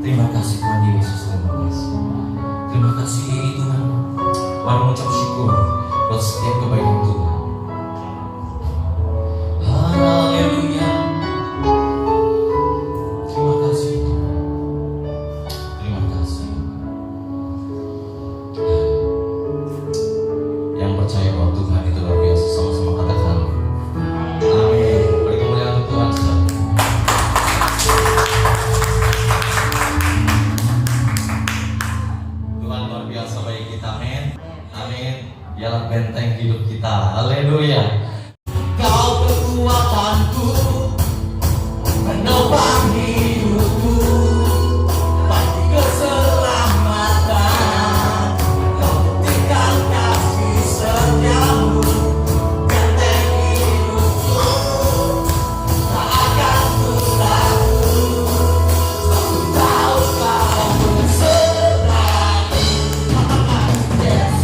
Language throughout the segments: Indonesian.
Terima kasih Tuhan Yesus, terima kasih. Terima kasih Tuhan. Mari mengucap syukur buat setiap kebaikan Tuhan. Haleluya. Terima kasih Tuhan. Terima kasih. Yang percaya bahwa Tuhan itu luar biasa, sama-sama katakan amin. Beri kemuliaan untuk Tuhan. Tuhan luar biasa bagi kita, amin. Amin. Dialah benteng hidup kita. Haleluya. Kau kekuatanku, menopang hidupku, pasti keselamatan. Kau buktikan kasih setiamu, benteng hidupku, tak akan berlaku. Aku tahu kau berseraku. Yes.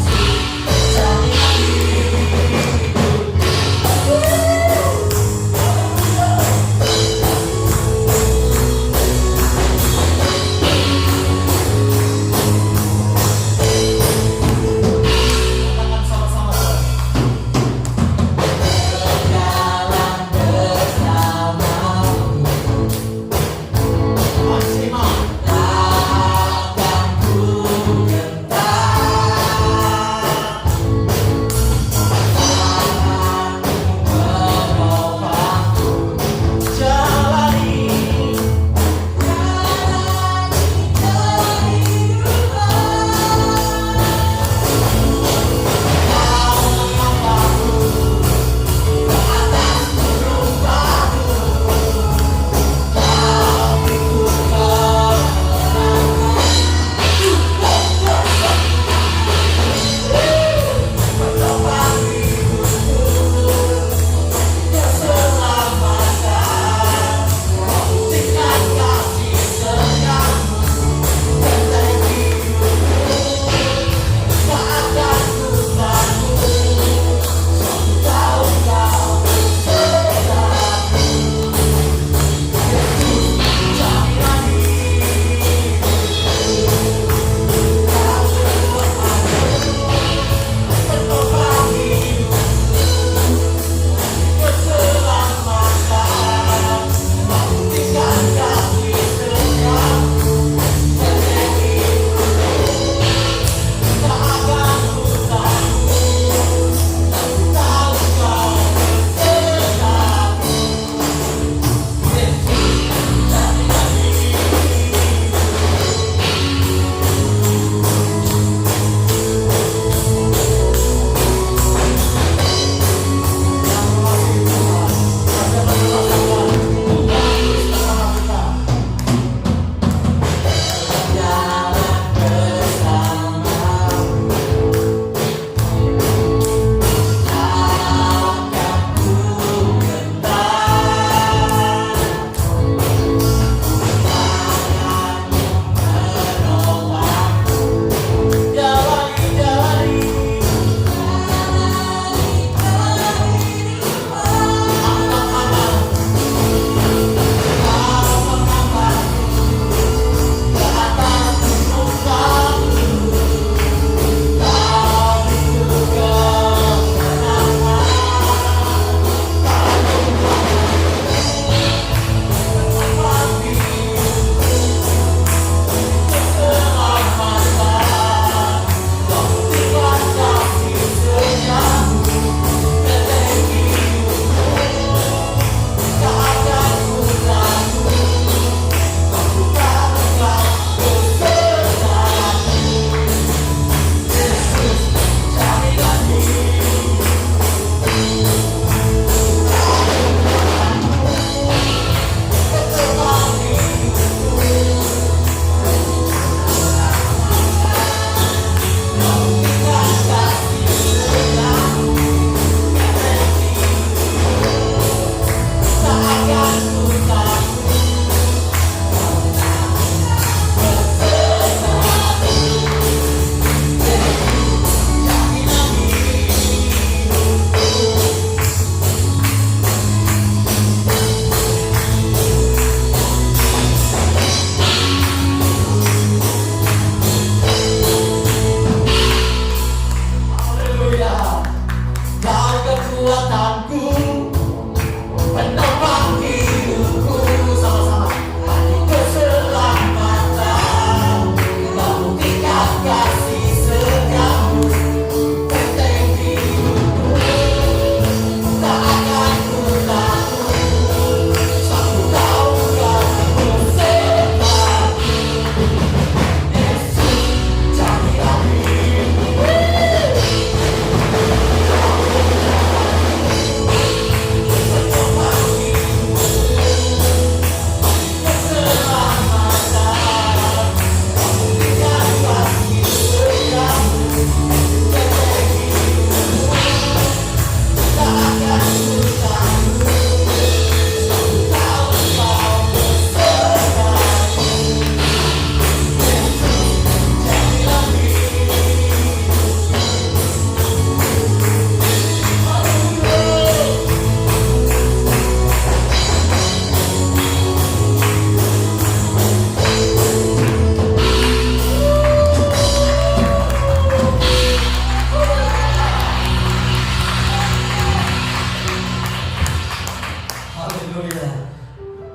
Haleluya.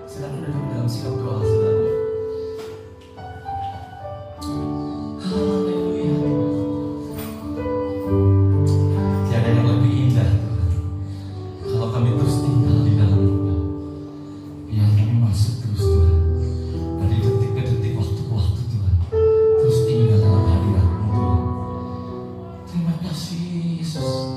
Silakan duduk dalam sikap doa, saudara. Haleluya. Tiada yang lebih indah, Tuhan, kalau kami terus tinggal di dalam-Mu. Biar kami masuk terus, Tuhan, dari detik ke detik, waktu ke waktu, Tuhan, terus tinggal dalam hadirat-Mu, Tuhan. Terima kasih, Yesus.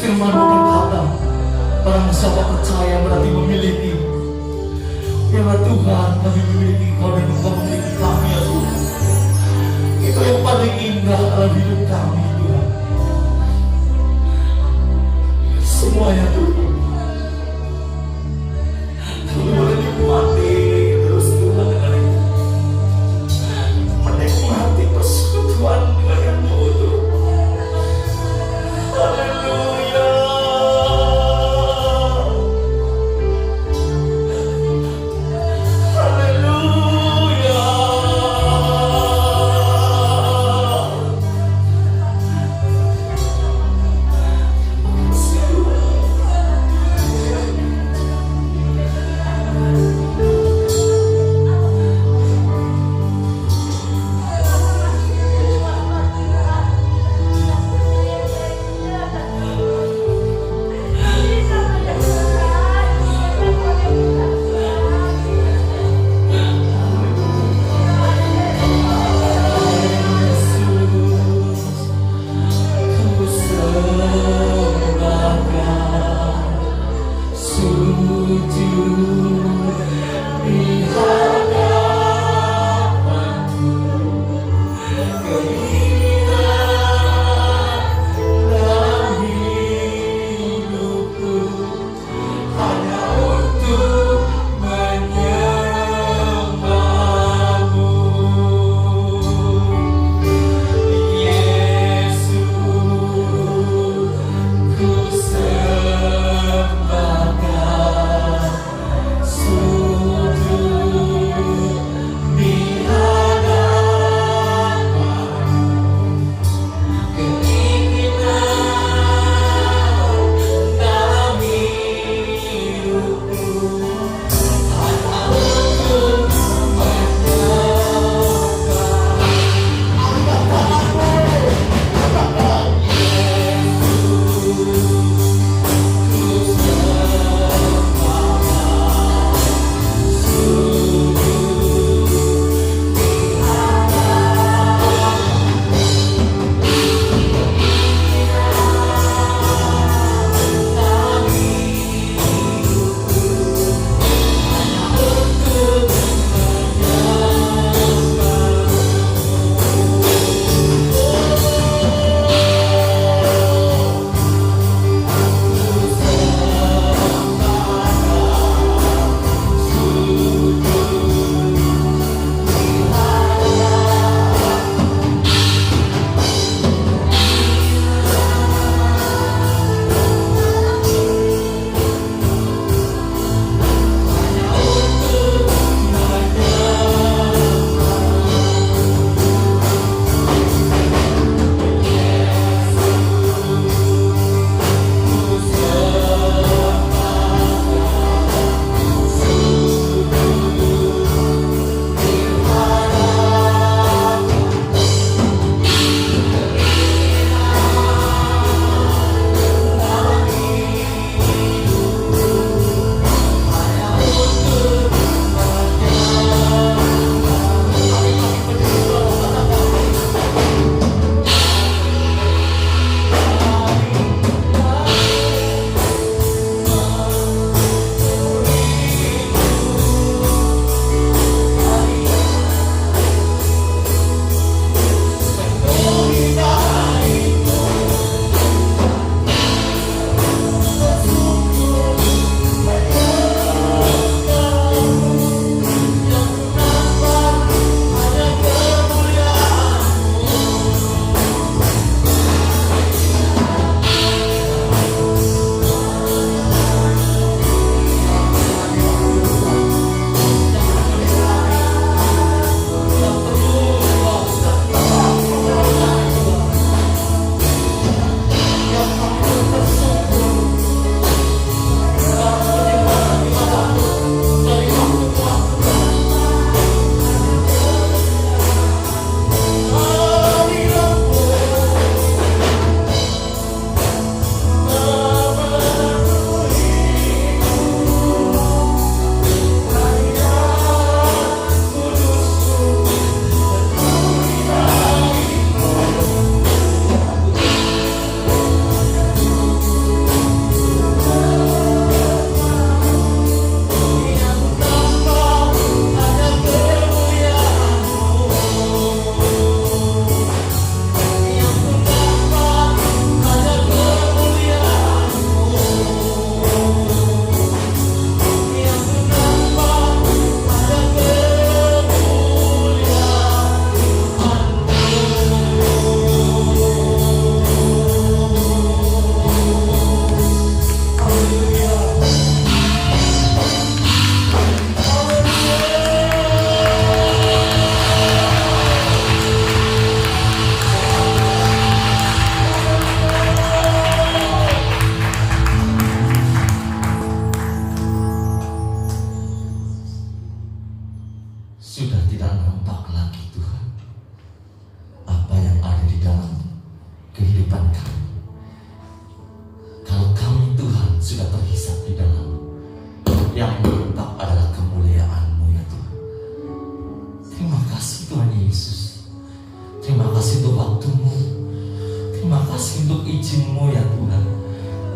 Firman-Mu berkata, barang siapa percaya berarti memiliki. Ya Tuhan, kami memiliki Kau dan Engkau memiliki kami ya Tuhan. Itu yang paling indah dalam hidup kami Tuhan. Semuanya Tuhan. Kami boleh nikmati terus Tuhan dengan itu. Menikmati persekutuan dengan yang utuh. Haleluya. Haleluya.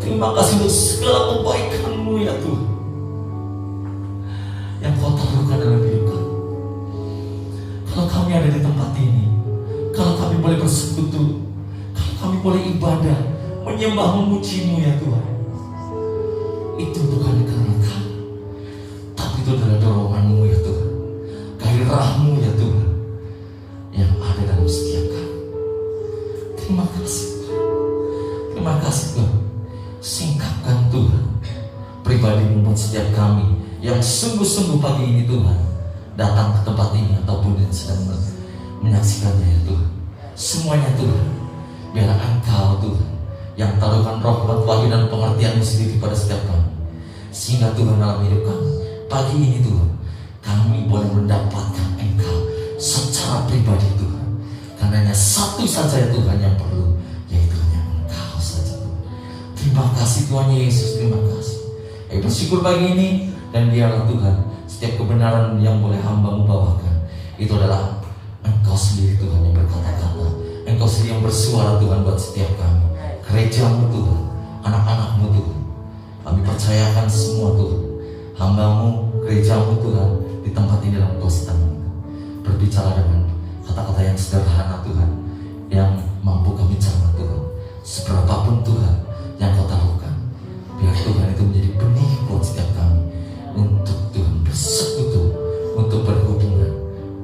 Terima kasih untuk segala kebaikan-Mu ya Tuhan, yang Kau taruhkan dalam hidup kami. Kalau kami ada di tempat ini, kalau kami boleh bersekutu, kalau kami boleh ibadah, menyembah, memuji-Mu ya Tuhan, itu bukan karena kami, tapi itu adalah dorongan-Mu ya Tuhan, gairah-Mu ya Tuhan, yang ada dalam setiap kami. Terima kasih Tuhan. Terima kasih Tuhan. Singkapkan Tuhan pribadi-Mu buat setiap kami yang sungguh-sungguh pagi ini Tuhan datang ke tempat ini ataupun yang sedang menyaksikannya ya Tuhan. Semuanya Tuhan, biar Engkau Tuhan yang taruhkan rahmat, wahyu dan pengertian-Mu sendiri pada setiap kami, sehingga Tuhan dalam hidup kami pagi ini Tuhan, kami boleh mendapatkan Engkau secara pribadi Tuhan. Karena hanya satu saja ya Tuhan yang perlu, yaitu hanya Engkau saja Tuhan. Terima kasih Tuhan Yesus, terima kasih. Bersyukur pagi ini, dan biarlah Tuhan setiap kebenaran yang boleh hamba-Mu bawakan, itu adalah Engkau sendiri Tuhan yang berkata-kata, Engkau sendiri yang bersuara Tuhan buat setiap kami. Gereja-Mu Tuhan, anak-anak-Mu Tuhan, kami percayakan semua Tuhan, hamba-Mu, gereja-Mu Tuhan, di tempat ini dalam kuasa tangan. Berbicara dengan kata-kata yang sederhana Tuhan, yang mampu kami cerna Tuhan. Seberapapun Tuhan yang Kau taruhkan, biar Tuhan itu menjadi benih buat setiap kami, untuk Tuhan bersekutu, untuk berhubungan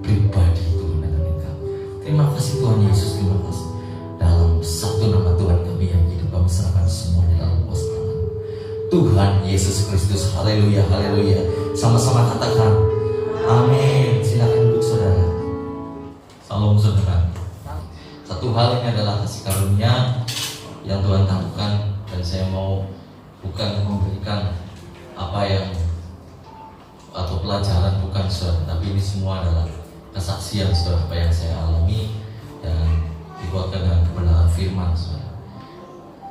pribadi Tuhan dengan Engkau. Terima kasih Tuhan Yesus, terima kasih. Dalam satu nama Tuhan kami yang hidup, kami serahkan semuanya dalam kuasa tangan Tuhan Yesus Kristus. Haleluya, haleluya. Sama-sama katakan amin. Silakan duduk saudara. Salam saudara. Satu hal ini adalah kasih karunia yang Tuhan taruhkan, dan saya mau bukan memberikan apa yang atau pelajaran, bukan saudara, tapi ini semua adalah kesaksian saudara, apa yang saya alami dan dikuatkan dengan kebenaran firman saudara.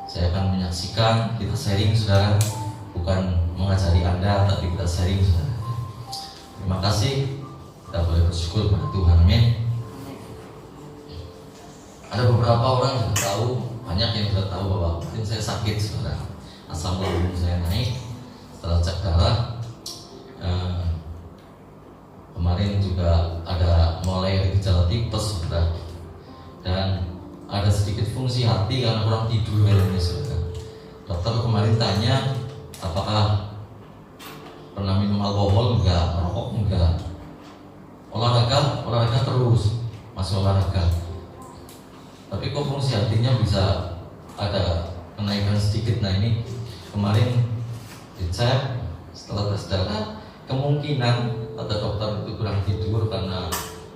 Saya akan menyaksikan, kita sharing saudara, bukan mengajari Anda, tapi kita sharing saudara. Terima kasih, kita boleh bersyukur kepada Tuhan, amin. Ada beberapa orang yang tahu, banyak yang sudah tahu bahwa mungkin saya sakit saudara, asam lambung saya naik setelah cek darah. Kemarin juga ada mulai gejala tipes saudara, dan ada sedikit fungsi hati karena kurang tidur kayaknya saudara. Dokter kemarin tanya apakah pernah minum alkohol, enggak, merokok enggak, olahraga terus, masih olahraga, tapi kok fungsi hatinya bisa ada kenaikan sedikit. Nah ini kemarin dicek, setelah tes darah, kemungkinan kata dokter itu kurang tidur karena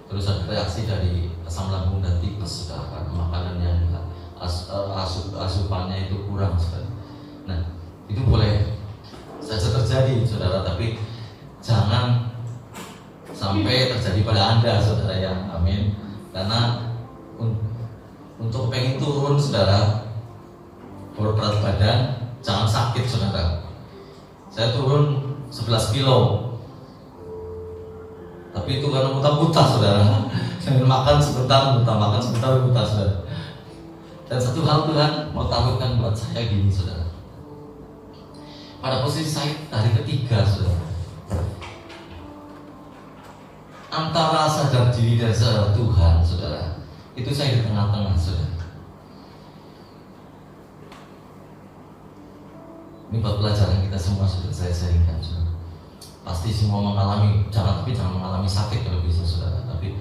terus ada reaksi dari asam lambung dan tipes saudara, karena makanan yang asupannya itu kurang saudara. Nah itu boleh saja terjadi saudara, tapi jangan sampai terjadi pada Anda saudara ya, amin. Karena untuk pengen turun saudara, berat badan, jangan sakit saudara. Saya turun 11 kilo, tapi itu karena muntah-muntah saudara. Saya makan sebentar, makan sebentar, muntah saudara. Dan satu hal Tuhan mau taruhkan buat saya gini saudara, pada posisi saya hari ketiga saudara, antara sadar diri dan sadar Tuhan saudara, itu saya di tengah-tengah saudara. Ini buat pelajaran kita semua sudah saya sharingkan saudara. Pasti semua mengalami, jangan mengalami sakit kalau bisa saudara, tapi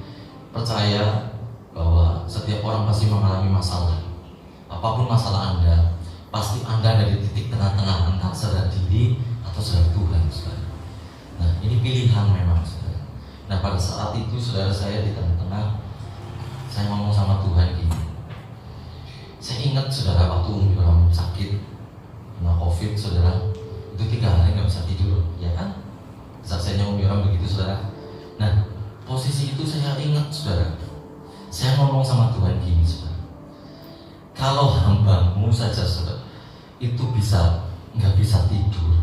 percaya bahwa setiap orang pasti mengalami masalah. Apapun masalah Anda, pasti Anda ada di titik tengah-tengah antara sadar diri atau sadar Tuhan saudara. Nah ini pilihan memang saudara. Nah pada saat itu saudara, saya di tengah-tengah, saya ngomong sama Tuhan gini. Saya ingat saudara, waktu orang sakit kena COVID saudara, itu 3 hari nggak bisa tidur, ya kan? Saat saya orang begitu saudara. Nah posisi itu saya ingat saudara, saya ngomong sama Tuhan gini saudara, kalau hamba-Mu saja saudara itu nggak bisa tidur,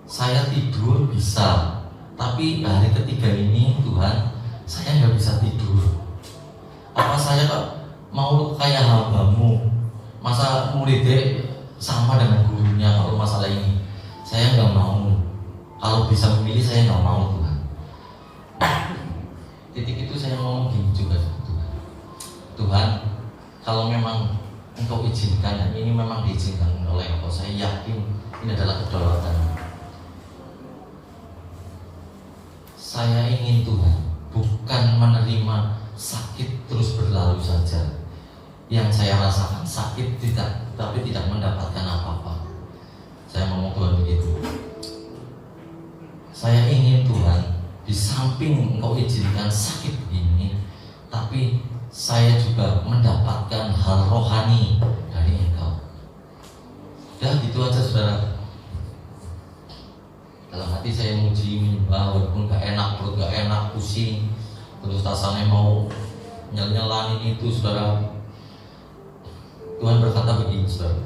saya tidur bisa, tapi hari ketiga ini Tuhan saya nggak bisa tidur. Apa saya mau kayak hamba-Mu? Masa muridnya sama dengan gurunya kalau masalah ini. Saya nggak mau. Kalau bisa memilih saya nggak mau Tuhan. Titik itu saya ngomong gini juga Tuhan. Tuhan, kalau memang Engkau izinkan dan ini memang diizinkan oleh Engkau, saya yakin ini adalah kedaulatan. Saya ingin Tuhan bukan menerima sakit terus berlalu saja. Yang saya rasakan sakit tapi tidak mendapatkan apa-apa. Saya ngomong Tuhan begitu. Saya ingin Tuhan, di samping Engkau izinkan sakit begini, tapi saya juga mendapatkan hal rohani dari Engkau. Ya gitu aja saudara. Dalam hati saya muji menyembah, walaupun gak enak, perut gak enak, pusing, terus rasanya mau nyelanin itu saudara. Tuhan berkata begini saudara,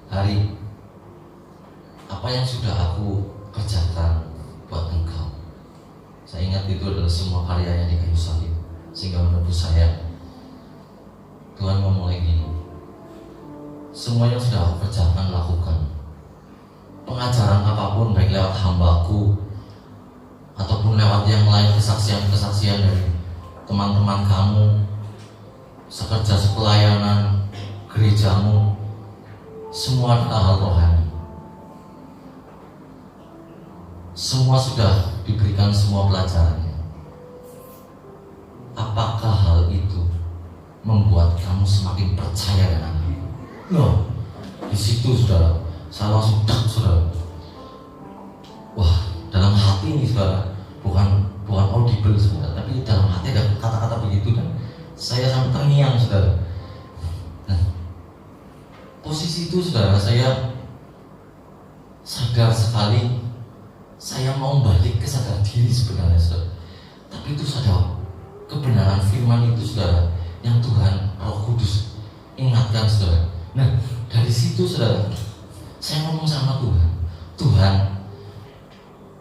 hari apa yang sudah aku kerjakan buat Engkau. Saya ingat itu adalah semua karyanya di kayu salib, sehingga menebus saya. Tuhan ngomong lagi gini, semua yang sudah aku kerjakan lakukan. Pengajaran apapun, baik lewat hambaku ataupun lewat yang lain, kesaksian-kesaksian dari teman-teman kamu, sekerja sepelayanan gerejamu, semua adalah hal rohani. Semua sudah diberikan semua pelajarannya. Apakah hal itu membuat kamu semakin percaya dengan aku? No, di situ saudara, saya langsung saudara. Wah, dalam hati ini saudara, bukan audible saudara, tapi dalam hati ada kata-kata begitu dan saya sampai terngiang saudara. Nah, posisi itu saudara, saya sadar sekali. Saya mau balik ke sadar diri sebenarnya saudara. Tapi itu saudara, kebenaran firman itu saudara, yang Tuhan Roh Kudus ingatkan saudara. Nah, dari situ saudara, saya ngomong sama Tuhan, Tuhan,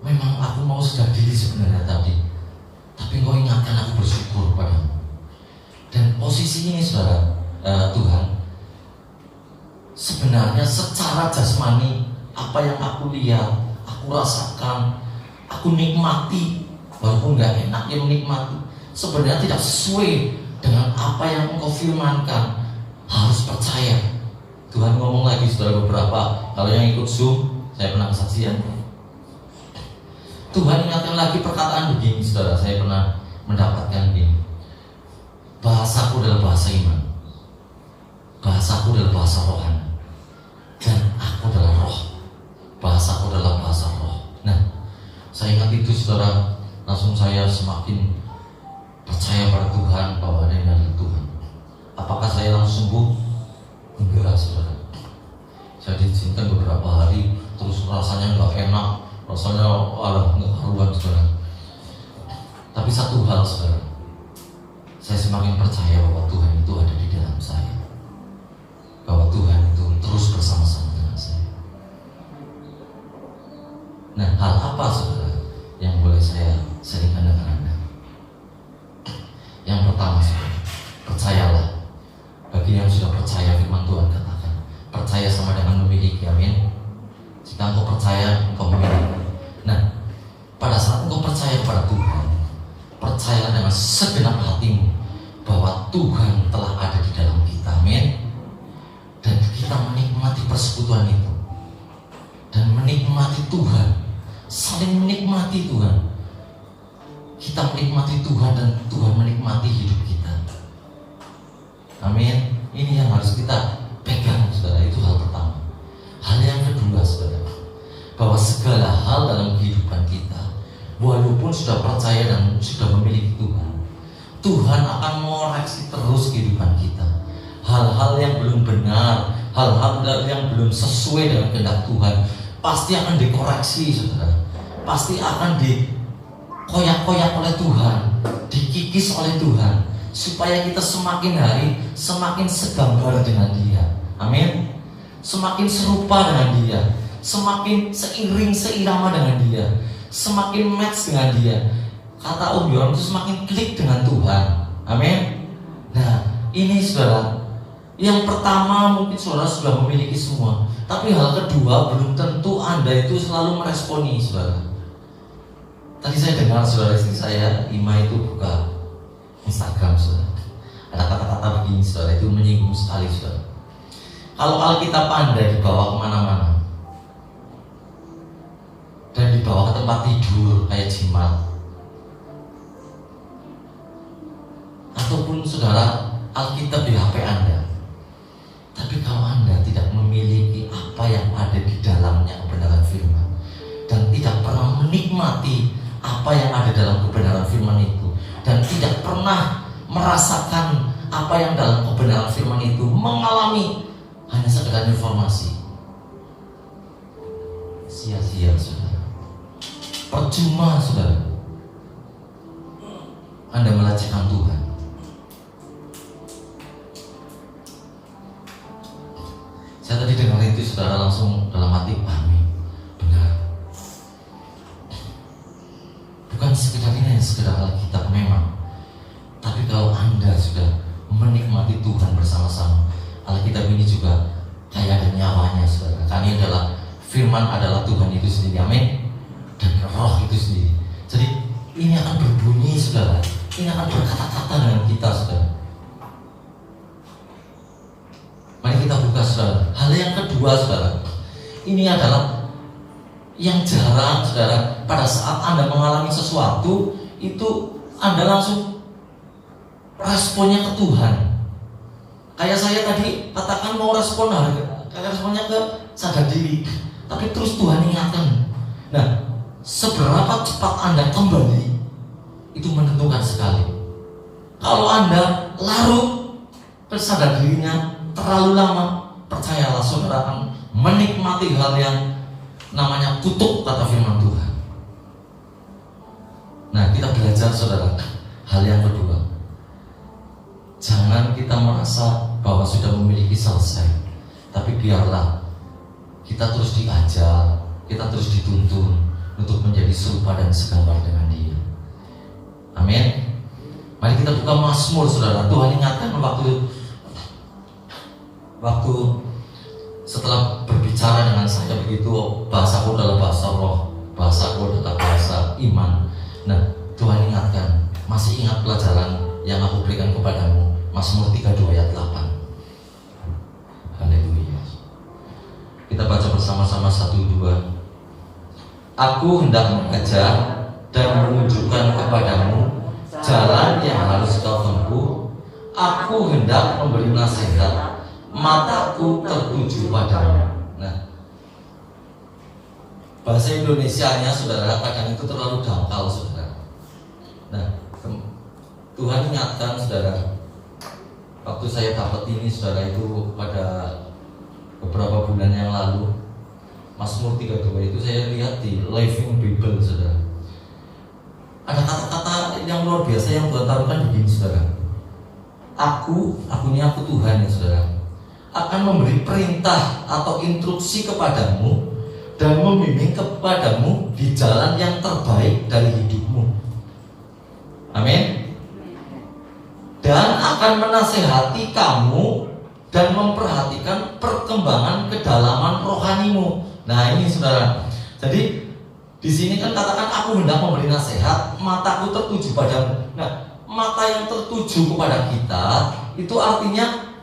memang aku mau sadar diri sebenarnya tadi, tapi Engkau ingatkan aku bersyukur padamu. Dan posisi ini saudara, Tuhan, sebenarnya secara jasmani apa yang aku lihat, aku rasakan, aku nikmati, walaupun gak enaknya menikmati, sebenarnya tidak sesuai dengan apa yang Engkau firmankan. Harus percaya. Tuhan ngomong lagi saudara beberapa, kalau yang ikut Zoom, saya pernah kesaksian. Tuhan ingatkan lagi perkataan begini saudara, saya pernah mendapatkan begini. Bahasaku adalah bahasa iman, bahasaku adalah bahasa rohani, dan aku adalah roh. Bahasaku adalah bahasa roh. Nah, saya ingat itu saudara, langsung saya semakin percaya pada Tuhan bahwa ada yang dari Tuhan. Apakah saya langsung sembuh? Enggak saudara. Saya diizinkan beberapa hari, terus rasanya nggak enak, rasanya nggak karuan saudara. Tapi satu hal saudara, saya semakin percaya bahwa Tuhan itu ada di dalam saya, bahwa Tuhan itu terus bersama-sama dengan saya. Nah, hal apa saudara yang boleh saya sharingkan dengan Anda? Yang pertama saudara, percayalah. Bagi yang sudah percaya firman Tuhan katakan, percaya sama dengan memiliki, amin. Jika engkau percaya, engkau memiliki. Nah, pada saat engkau percaya kepada Tuhan, percayalah dengan segenap hatimu bahwa Tuhan telah ada di dalam kita, amin. Dan kita menikmati persekutuan itu dan menikmati Tuhan, saling menikmati Tuhan. Kita menikmati Tuhan dan Tuhan menikmati hidup kita, amin. Ini yang harus kita pegang saudara, itu hal pertama. Hal yang kedua saudara, bahwa segala hal dalam kehidupan kita, walaupun sudah percaya dan sudah memiliki Tuhan, Tuhan akan mengoreksi terus kehidupan kita. Hal-hal yang belum benar, hal-hal yang belum sesuai dengan kehendak Tuhan, pasti akan dikoreksi saudara. Pasti akan dikoyak-koyak oleh Tuhan, dikikis oleh Tuhan, supaya kita semakin hari semakin segambar dengan Dia, amin. Semakin serupa dengan Dia, semakin seiring seirama dengan Dia, semakin match dengan Dia. Kata Om Yoram itu semakin klik dengan Tuhan, amin. Nah, ini saudara, Yang pertama mungkin saudara sudah memiliki semua, tapi hal kedua belum tentu Anda itu selalu meresponi saudara. Tadi saya dengar saudara istri saya, Ima itu buka Instagram saudara. Ada kata-kata begini saudara, itu menyinggung sekali saudara. Kalau Alkitab Anda dibawa kemana-mana dan dibawa ke tempat tidur kayak jimat, ataupun saudara Alkitab di HP Anda, tapi kalau Anda tidak memiliki apa yang ada di dalamnya kebenaran firman dan tidak pernah menikmati apa yang ada dalam kebenaran firman itu, dan tidak pernah merasakan apa yang dalam kebenaran firman itu, mengalami hanya sekedar informasi, sia-sia saudara, percuma saudara Anda melecehkan Tuhan. Saya tadi dengar itu saudara, langsung dalam hati, amin, benar. Bukan sekedar ini, sekedar Alkitab memang, tapi kalau Anda sudah menikmati Tuhan bersama-sama, Alkitab ini juga kayak ada nyawanya saudara. Karena ini adalah firman, adalah Tuhan itu sendiri, amin, dan roh itu sendiri. Jadi ini akan berbunyi saudara, ini akan berkata-kata dengan kita saudara. Mari kita buka saudara. Hal yang kedua saudara, ini adalah yang jarang saudara. Pada saat Anda mengalami sesuatu, itu Anda langsung responnya ke Tuhan. Kayak saya tadi katakan mau respon, responnya ke sadar diri, tapi terus Tuhan ingatkan. Nah, seberapa cepat Anda kembali itu menentukan sekali. Kalau Anda larut ke sadar dirinya terlalu lama, percayalah saudara akan menikmati hal yang namanya kutuk, kata firman Tuhan. Nah, kita belajar saudara, hal yang kedua, jangan kita merasa bahwa sudah memiliki selesai, tapi biarlah kita terus diajar, kita terus dituntun untuk menjadi serupa dan segambar dengan Dia. Amin. Mari kita buka Mazmur saudara. Tuhan ingatkan waktu setelah berbicara dengan saya begitu, bahasaku adalah bahasa roh, bahasaku adalah bahasa iman. Nah, Tuhan ingatkan, masih ingat pelajaran yang aku berikan kepadamu, Mazmur 32 ayat 8. Haleluya. Kita baca bersama-sama 1-2. Aku hendak mengajar dan menunjukkan kepadamu jalan yang harus kau tempuh. Aku hendak memberi nasihat, mataku tertuju padamu. Nah, bahasa Indonesianya saudara kadang itu terlalu dangkal saudara. Nah, Tuhan ingatkan saudara, waktu saya dapat ini saudara itu pada beberapa bulan yang lalu, Mazmur 32 itu saya lihat di Living Bible saudara. Ada kata-kata yang luar biasa yang Tuhan taruhkan begini saudara. Aku Tuhan ya saudara, akan memberi perintah atau instruksi kepadamu dan membimbing kepadamu di jalan yang terbaik dari hidupmu. Amin. Dan akan menasehati kamu dan memperhatikan perkembangan kedalaman rohanimu. Nah ini saudara. Jadi di sini kan katakan aku hendak memberi nasihat, mataku tertuju padamu. Nah, mata yang tertuju kepada kita itu artinya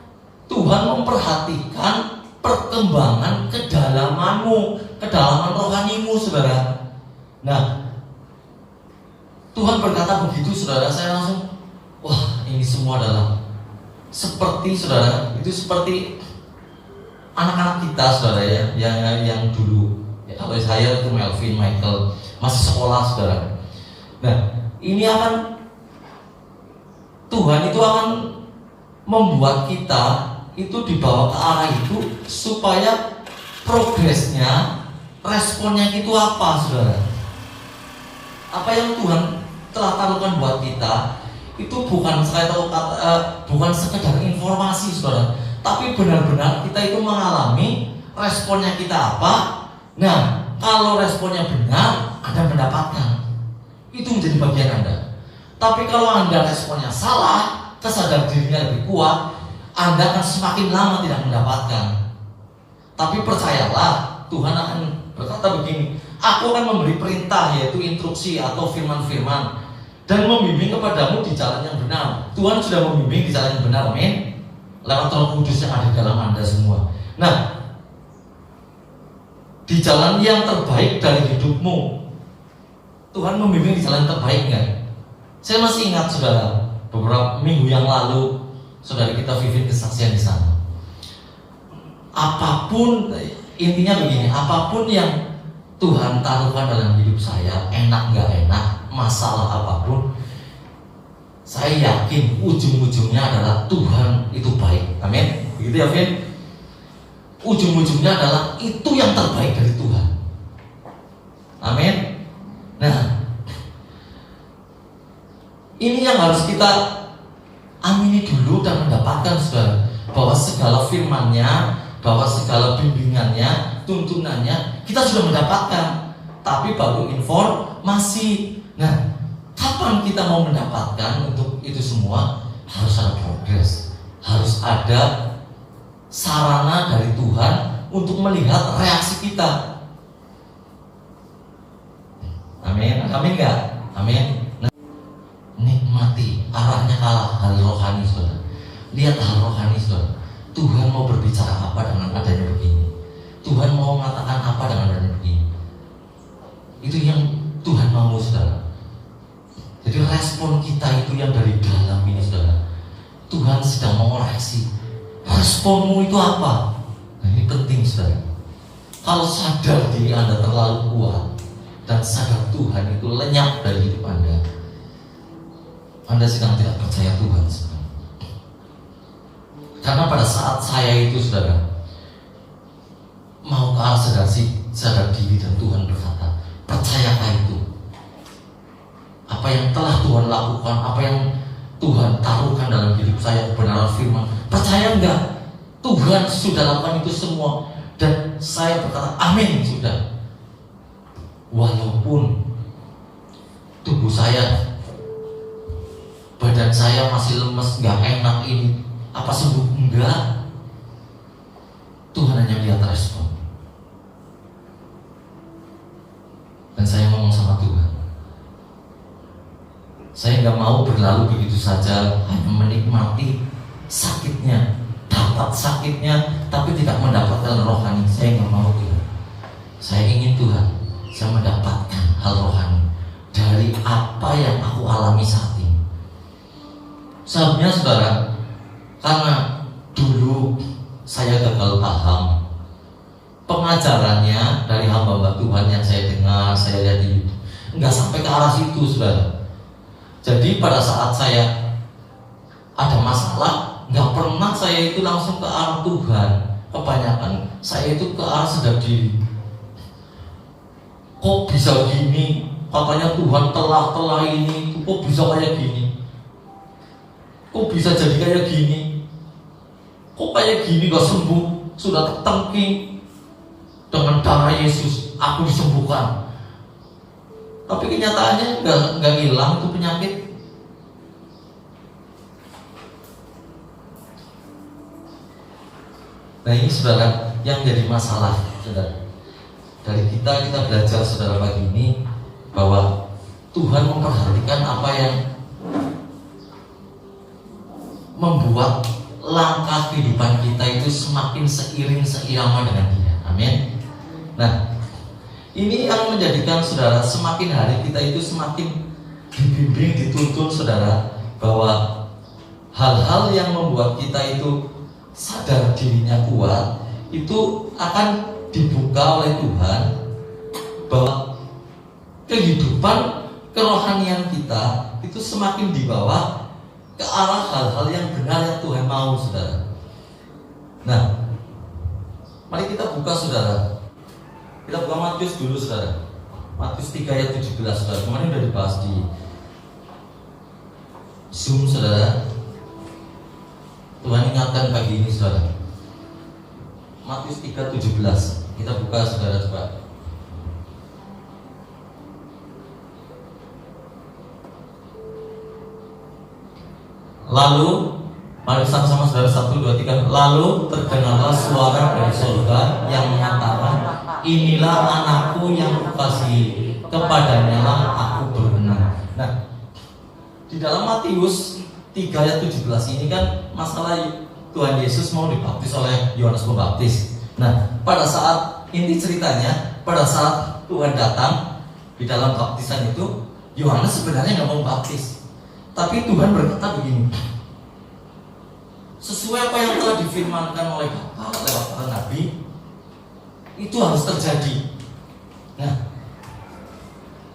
Tuhan memperhatikan perkembangan kedalamanmu, kedalaman rohanimu saudara. Nah, Tuhan berkata begitu saudara, saya langsung, wah ini semua adalah seperti saudara, itu seperti anak-anak kita saudara ya, yang dulu ya, kalau saya itu Melvin, Michael masih sekolah saudara. Nah ini akan, Tuhan itu akan membuat kita itu dibawa ke arah itu supaya progresnya, responnya itu apa saudara. Apa yang Tuhan telah taruhkan buat kita itu bukan bukan sekedar informasi saudara, tapi benar-benar kita itu mengalami responnya kita apa. Nah, kalau responnya benar, Anda mendapatkan, itu menjadi bagian Anda. Tapi kalau Anda responnya salah, kesadaran dirinya lebih kuat, Anda akan semakin lama tidak mendapatkan. Tapi percayalah, Tuhan akan berkata begini, aku akan memberi perintah, yaitu instruksi atau firman-firman, dan membimbing kepadamu di jalan yang benar. Tuhan sudah membimbing di jalan yang benar, amin, lewat Roh Kudus yang ada di dalam Anda semua. Nah, di jalan yang terbaik dari hidupmu, Tuhan membimbing di jalan yang terbaik nggak? Saya masih ingat saudara, beberapa minggu yang lalu saudara kita Vivin kesaksian di sana. Apapun, intinya begini, apapun yang Tuhan taruhkan dalam hidup saya, enak nggak enak, masalah apapun, saya yakin ujung-ujungnya adalah Tuhan itu baik, amin. Begitu ya Vin? Ujung-ujungnya adalah itu yang terbaik dari Tuhan, amin. Nah, ini yang harus kita amini dulu dan mendapatkan saudara, bahwa segala firman-Nya, bahwa segala bimbingannya, tuntunannya kita sudah mendapatkan, tapi baru informasi. Nah, kapan kita mau mendapatkan untuk itu semua? Harus ada progres, harus ada sarana dari Tuhan untuk melihat reaksi kita. Amin, amin nggak? Amin. Nah, nikmati arahnya kalah hal rohani saudara. Lihat hal rohani saudara. Tuhan mau berbicara apa dengan adanya begini? Tuhan mau mengatakan apa dengan adanya begini? Itu yang Tuhan mau saudara. Jadi respon kita itu yang dari dalam ini saudara. Tuhan sedang mengoreksi. Responmu itu apa? Nah, ini penting saudara. Kalau sadar diri Anda terlalu kuat dan sadar Tuhan itu lenyap dari hidup Anda sedang tidak percaya Tuhan saudara. Karena pada saat saya itu saudara mau ke arah sadar diri dan Tuhan berkata, percayakah itu? Apa yang telah Tuhan lakukan, apa yang Tuhan taruhkan dalam hidup saya, kebenaran firman, percaya enggak? Tuhan sudah lakukan itu semua. Dan saya berkata, amin sudah. Walaupun tubuh saya, badan saya masih lemes, gak enak ini, apa sembuh? Enggak. Tuhan hanya lihat respon. Dan saya ngomong sama Tuhan, saya nggak mau berlalu begitu saja, hanya menikmati sakitnya, dapat sakitnya, tapi tidak mendapatkan rohani. Saya nggak mau Tuhan. Saya ingin Tuhan, saya mendapatkan hal rohani dari apa yang aku alami saat ini. Sebenarnya saudara, karena dulu saya gagal paham, pengajarannya dari hamba Tuhan yang saya dengar, saya lihat di YouTube, nggak sampai ke arah situ saudara. Jadi pada saat saya ada masalah, nggak pernah saya itu langsung ke arah Tuhan. Kebanyakan saya itu ke arah sadar diri. Kok bisa gini? Katanya Tuhan telah ini, kok bisa kayak gini? Kok bisa jadi kayak gini? Kok kayak gini gak sembuh? Sudah tertengking dengan darah Yesus, aku disembuhkan. Tapi kenyataannya nggak hilang itu penyakit. Nah ini saudara yang jadi masalah saudara. Dari kita belajar saudara pagi ini bahwa Tuhan memperhatikan apa yang membuat langkah kehidupan kita itu semakin seirama dengan Dia. Amin. Nah, ini yang menjadikan saudara semakin hari kita itu semakin dibimbing, dituntun saudara, bahwa hal-hal yang membuat kita itu sadar dirinya kuat itu akan dibuka oleh Tuhan, bahwa kehidupan kerohanian kita itu semakin dibawa ke arah hal-hal yang benar yang Tuhan mau saudara. Nah, mari kita buka saudara. Kita buka Matius dulu saudara. Matius 3 ayat 17 saudara. Kemarin udah dibahas di Zoom saudara. Tuhan ingatkan pagi ini saudara. Matius 3:17. Kita buka saudara coba. Lalu Mari sama-sama saudara, 1, 2, 3. Lalu terdengarlah suara dari surga yang mengatakan, inilah anakku yang kukasihi, kepadanya lah aku berkenan. Nah, di dalam Matius 3 ayat 17 ini kan masalah Tuhan Yesus mau dibaptis oleh Yohanes Pembaptis. Nah, pada saat inti ceritanya, pada saat Tuhan datang di dalam baptisan itu, Yohanes sebenarnya nggak mau baptis, tapi Tuhan berkata begini, sesuai apa yang telah difirmankan oleh Bapa lewat para nabi, itu harus terjadi. Nah,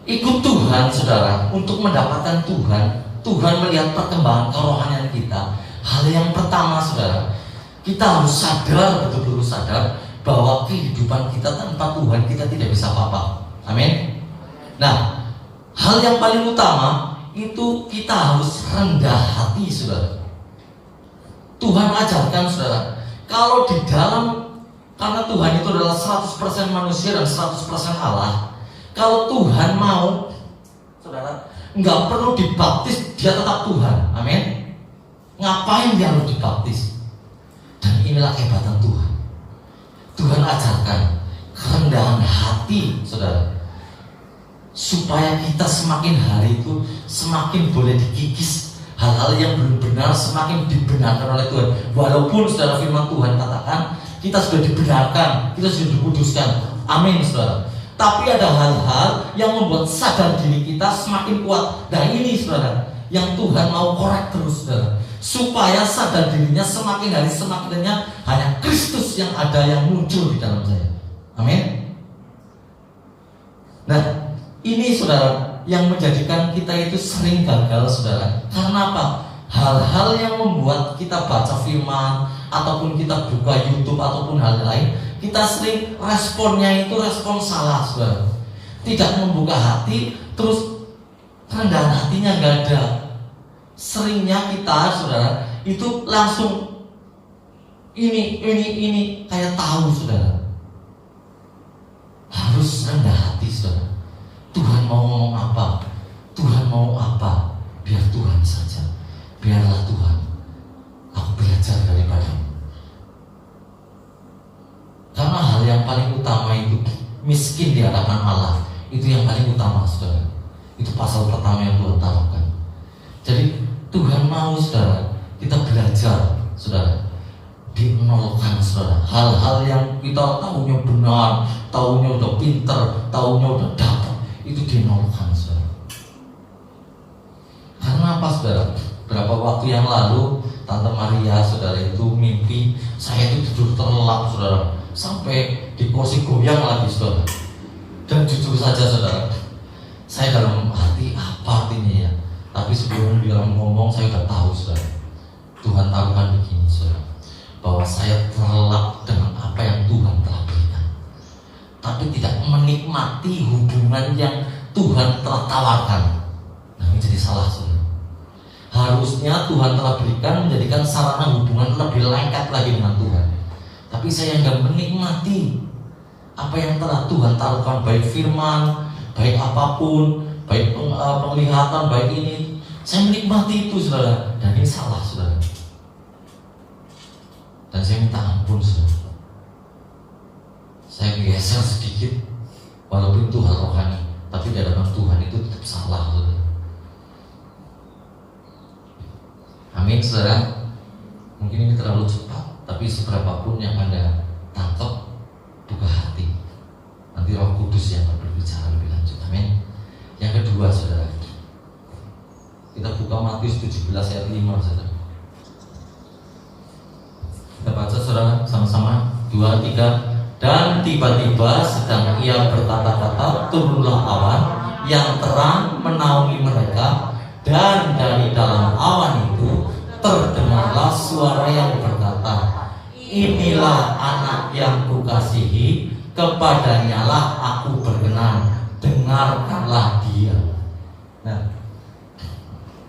ikut Tuhan saudara, untuk mendapatkan Tuhan melihat perkembangan kerohanian kita. Hal yang pertama saudara, kita harus sadar, betul-betul sadar bahwa kehidupan kita tanpa Tuhan kita tidak bisa apa-apa. Amin. Nah, hal yang paling utama itu kita harus rendah hati saudara. Tuhan ajarkan saudara, kalau di dalam, karena Tuhan itu adalah 100% manusia dan 100% Allah. Kalau Tuhan mau saudara, nggak perlu dibaptis, dia tetap Tuhan. Amin. Ngapain dia harus dibaptis? Dan inilah kehebatan Tuhan. Tuhan ajarkan kerendahan hati saudara, supaya kita semakin hari itu semakin boleh dikikis. Hal-hal yang belum benar semakin dibenarkan oleh Tuhan. Walaupun saudara firman Tuhan katakan kita sudah dibenarkan, kita sudah dikuduskan. Amin saudara. Tapi ada hal-hal yang membuat sadar diri kita semakin kuat. Nah ini saudara, yang Tuhan mau korek terus saudara, supaya sadar dirinya semakin hari semakin hanya Kristus yang ada, yang muncul di dalam saya. Amin. Nah ini saudara yang menjadikan kita itu sering gagal saudara. Karena apa? Hal-hal yang membuat kita baca firman ataupun kita buka YouTube ataupun hal lain, kita sering responnya itu respon salah saudara. Tidak membuka hati, terus kerendahan hatinya nggak ada. Seringnya kita saudara itu langsung ini kayak tahu saudara. Harus rendah hati saudara. Tuhan mau ngomong apa? Tuhan mau apa? Biar Tuhan saja. Biarlah Tuhan. Aku belajar daripadamu. Karena hal yang paling utama itu miskin di hadapan Allah. Itu yang paling utama saudara. Itu pasal pertama yang Tuhan taruhkan. Jadi Tuhan mau saudara, kita belajar saudara, dinolkan saudara. Hal-hal yang kita tahunya benar, tahunya udah pinter, tahunya udah dapat, itu dinolkan saudara. Karena apa saudara? Berapa waktu yang lalu Tante Maria saudara itu mimpi saya itu tidur terlelap saudara, sampai di kursi goyang lagi saudara. Dan jujur saja saudara, saya dalam hati apa artinya ya, tapi sebelum dia ngomong saya udah tahu saudara. Tuhan taruhkan begini saudara, bahwa saya terlelap dengan apa yang Tuhan telah berikan, tapi tidak menikmati hubungan yang Tuhan telah tawarkan. Nah ini jadi salah saudara. Harusnya Tuhan telah berikan, menjadikan sarana hubungan lebih lengkap lagi dengan Tuhan. Tapi saya nggak menikmati apa yang telah Tuhan taruhkan, baik firman, baik apapun, baik penglihatan, baik ini. Saya menikmati itu saudara, dan ini salah saudara. Dan saya minta ampun saudara. Saya geser sedikit, walaupun itu hal rohani, tapi di hadapan Tuhan itu tetap salah saudara. Amin saudara. Mungkin ini terlalu cepat, tapi seberapapun yang Anda tangkap, buka hati. Nanti Roh Kudus yang berbicara lebih lanjut. Amin. Yang kedua saudara, kita buka Matius 17 ayat 5 saudara. Kita baca saudara sama-sama, 2, 3. Dan tiba-tiba sedang ia berkata-kata, turunlah awan yang terang menaungi mereka. Dan dari dalam awan itu terdengarlah suara yang berkata, inilah anak yang kukasihi, kepadanya lah aku berkenan, dengarkanlah dia. Nah,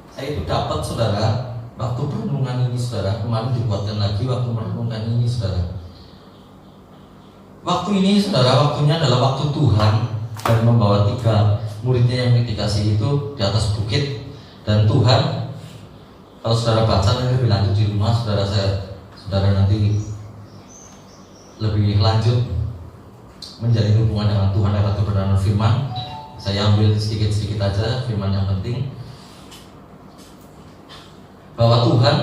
saya itu dapat saudara, waktu perenungan ini saudara, kemarin dibuatkan lagi waktu merenungkan ini saudara. Waktu ini saudara, waktunya adalah waktu Tuhan dan membawa 3 muridnya yang dikasih itu di atas bukit. Dan Tuhan Kalau saudara baca nanti lebih lanjut di rumah, saudara nanti lebih lanjut menjalin hubungan dengan Tuhan lewat kebenaran firman. Saya ambil sedikit-sedikit aja firman yang penting, bahwa Tuhan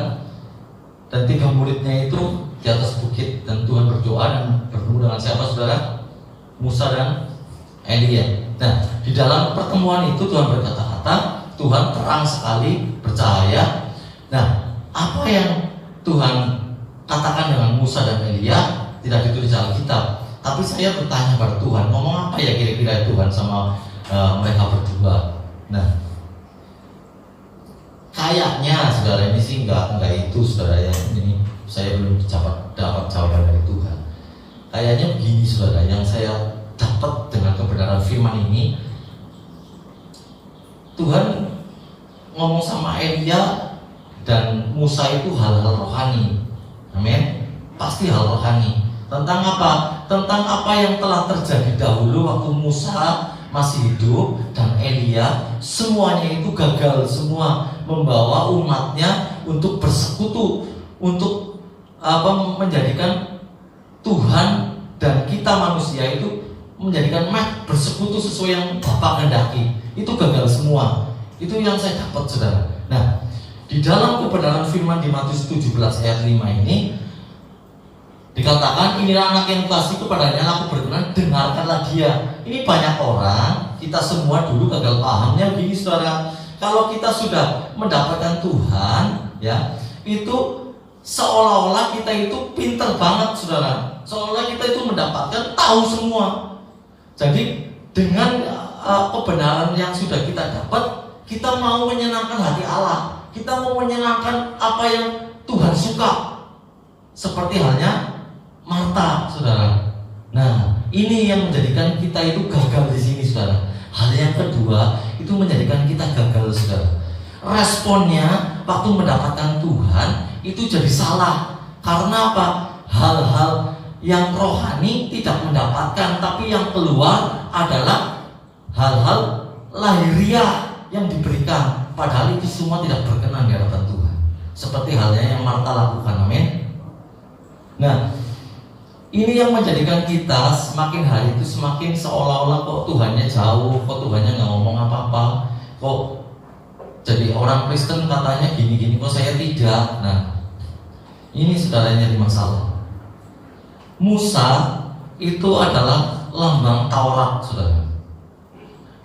dan 3 muridnya itu di atas bukit, dan Tuhan berdoa dan bertemu dengan siapa saudara? Musa dan Elia. Nah, di dalam pertemuan itu Tuhan berkata-kata, Tuhan terang sekali, bercahaya. Nah, apa yang Tuhan katakan dengan Musa dan Elia tidak ditulis di Alkitab. Tapi saya bertanya pada Tuhan, ngomong apa ya kira-kira Tuhan sama mereka berdua? Nah, kayaknya saudara ini sih enggak itu saudara ya, ini saya belum dapat jawaban dari Tuhan. Kayaknya begini saudara, yang saya dapat dengan kebenaran firman ini, Tuhan ngomong sama Elia dan Musa itu hal-hal rohani. Amin. Pasti hal rohani. Tentang apa? Tentang apa yang telah terjadi dahulu waktu Musa masih hidup dan Elia, semuanya itu gagal semua membawa umatnya untuk bersekutu, untuk menjadikan Tuhan dan kita manusia itu menjadikan bersekutu sesuai yang Bapa kehendaki. Itu gagal semua. Itu yang saya dapat saudara. Nah, di dalam kebenaran firman di Matius 17 ayat 5 ini dikatakan, inilah anak yang kukasihi, kepadanya aku berkenan, dengarkanlah dia. Ini banyak orang, kita semua dulu gagal pahamnya begini saudara. Kalau kita sudah mendapatkan Tuhan, ya, itu seolah-olah kita itu pintar banget saudara. Seolah kita itu mendapatkan tahu semua. Jadi dengan kebenaran yang sudah kita dapat, kita mau menyenangkan hati Allah. Kita mau menyenangkan apa yang Tuhan suka. Seperti halnya Marta, saudara. Nah, ini yang menjadikan kita itu gagal di sini, saudara. Hal yang kedua itu menjadikan kita gagal, saudara. Responnya waktu mendapatkan Tuhan itu jadi salah. Karena apa? Hal-hal yang rohani tidak mendapatkan, tapi yang keluar adalah hal-hal lahiriah yang diberikan. Padahal itu semua tidak berkenan di hadapan Tuhan. Seperti halnya yang Marta lakukan, amin. Nah, ini yang menjadikan kita semakin hari itu semakin seolah-olah kok Tuhannya jauh, kok Tuhannya nggak ngomong apa-apa, kok jadi orang Kristen katanya gini-gini, kok saya tidak. Nah, ini saudaranya di masalah. Musa itu adalah lambang Taurat, saudara.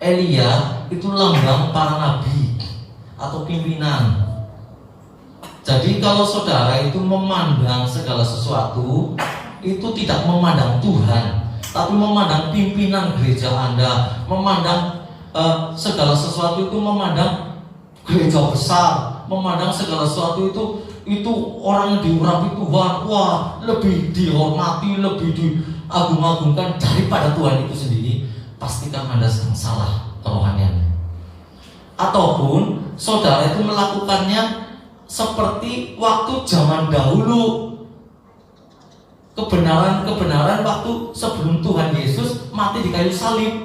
Elia itu lambang para nabi atau pimpinan. Jadi kalau saudara itu memandang segala sesuatu, itu tidak memandang Tuhan, tapi memandang pimpinan gereja Anda, memandang segala sesuatu itu memandang gereja besar, memandang segala sesuatu itu orang yang diurapi Tuhan, wah lebih dihormati, lebih diagung-agungkan daripada Tuhan itu sendiri. Pastikan Anda sedang salah kerohaniannya. Ataupun saudara itu melakukannya seperti waktu zaman dahulu. Kebenaran waktu sebelum Tuhan Yesus mati di kayu salib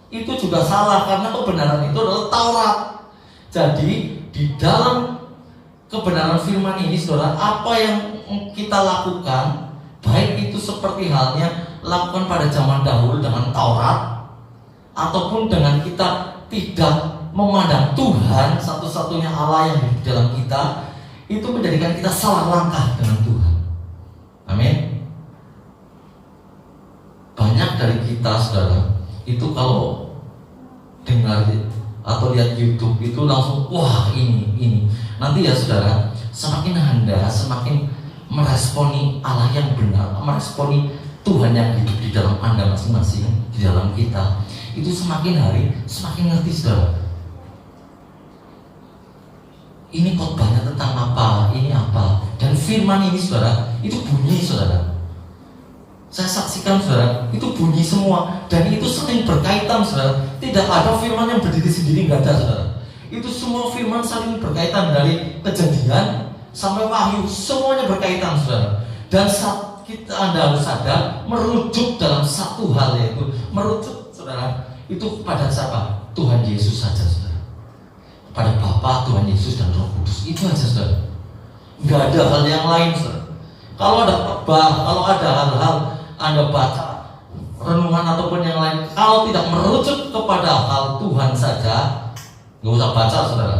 itu juga salah, karena kebenaran itu adalah Taurat. Jadi di dalam kebenaran firman ini saudara, apa yang kita lakukan, baik itu seperti halnya lakukan pada zaman dahulu dengan Taurat, ataupun dengan kita tidak memandang Tuhan satu-satunya Allah yang di dalam kita, itu menjadikan kita salah langkah dengan Tuhan. Amin. Banyak dari kita saudara itu kalau dengar atau lihat YouTube itu langsung wah ini. Nanti ya saudara, semakin Anda semakin meresponi Allah yang benar, meresponi Tuhan yang hidup di dalam Anda masing-masing, di dalam kita, itu semakin hari semakin ngerti saudara. Ini khotbahnya tentang apa, ini apa, dan firman ini saudara itu bunyi saudara. Saya saksikan saudara, itu bunyi semua, dan itu saling berkaitan saudara. Tidak ada firman yang berdiri sendiri, nggak ada saudara. Itu semua firman saling berkaitan, dari Kejadian sampai Wahyu, semuanya berkaitan saudara. Dan saat Anda harus sadar, merujuk dalam satu hal, yaitu merujuk saudara itu kepada siapa? Tuhan Yesus saja saudara. pada Bapa, Tuhan Yesus dan Roh Kudus. Itu aja saudara. Nggak ada hal yang lain saudara. Kalau ada khotbah, kalau ada hal-hal Anda baca renungan ataupun yang lain, kalau tidak merujuk kepada hal Tuhan saja, nggak usah baca saudara.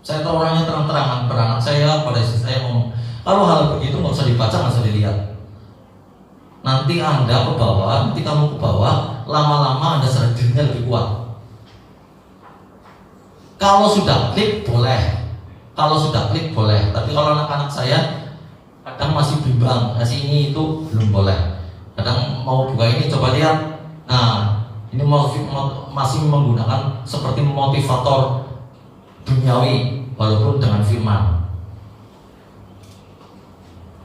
Saya tahu orangnya terang-terangan, perangan saya pada istri saya ngomong, kalau hal begitu nggak usah dibaca, nggak usah dilihat. Nanti Anda ke bawah, nanti kamu ke bawah, lama-lama Anda sadar dirinya lebih kuat. Kalau sudah klik boleh, tapi kalau anak-anak saya kadang masih bimbang, kasih ini itu belum boleh. Kadang mau buka ini coba lihat, nah ini masih menggunakan seperti motivator duniawi walaupun dengan firman.